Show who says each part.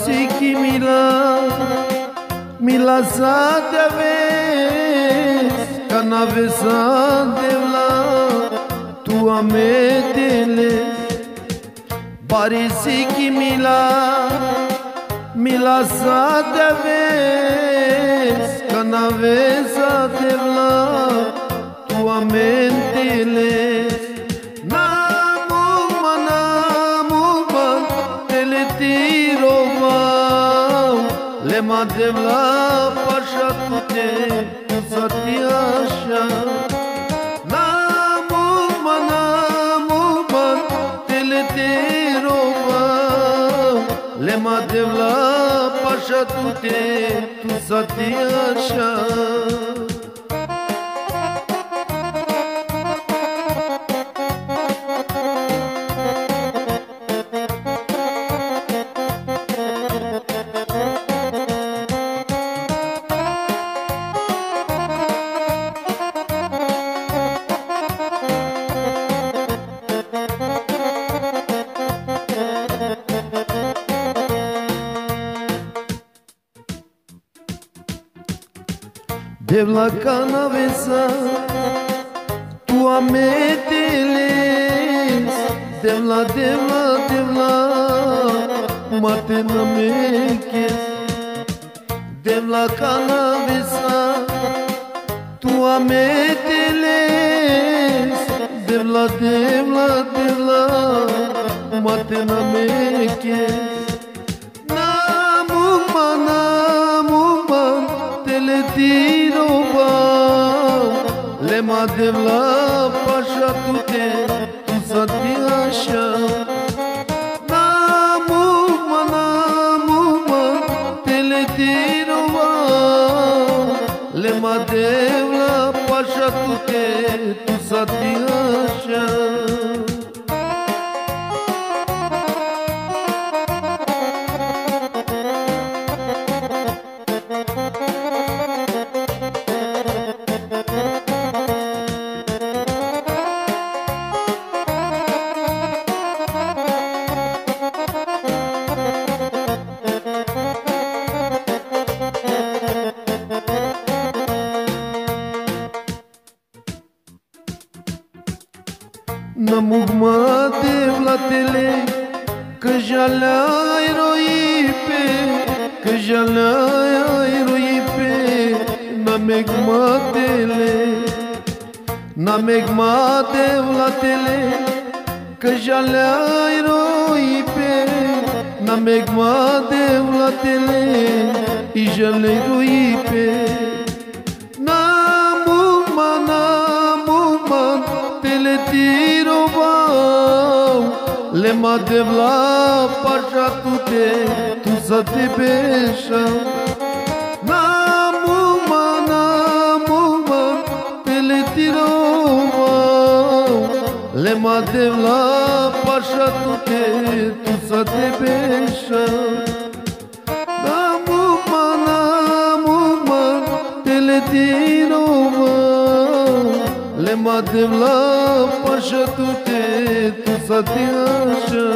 Speaker 1: Parisi que mila sa de vez, canavesa de la tu ametele. Parisi que mila sa de vez, canavesa de la tu ametele. Lema devla pasha tute satyasha namuman teletirova. Lema devla pasha tute satyasha. Devla canavesa tu ameteles. Devla mate na mekes. Devla canavesa tu ameteles. Devla mate na mekes. Namuman teletirova. Lema devla pasha tute tu satyasha namuman teletirova. Lema devla pasha tute tu satyasha. Namugma devla tele că jala eroipe, că jala eroipe. Namegma devla tele că jala eroipe. Namegma devla tele i jala eroipe. Namuman teletirova. Lema devla pasha tute tu satipesha. Namuman teletirova. Lema devla pasha tute tu satipesha. Namuman teletirova. Lema devla pasha tute tu satyasha.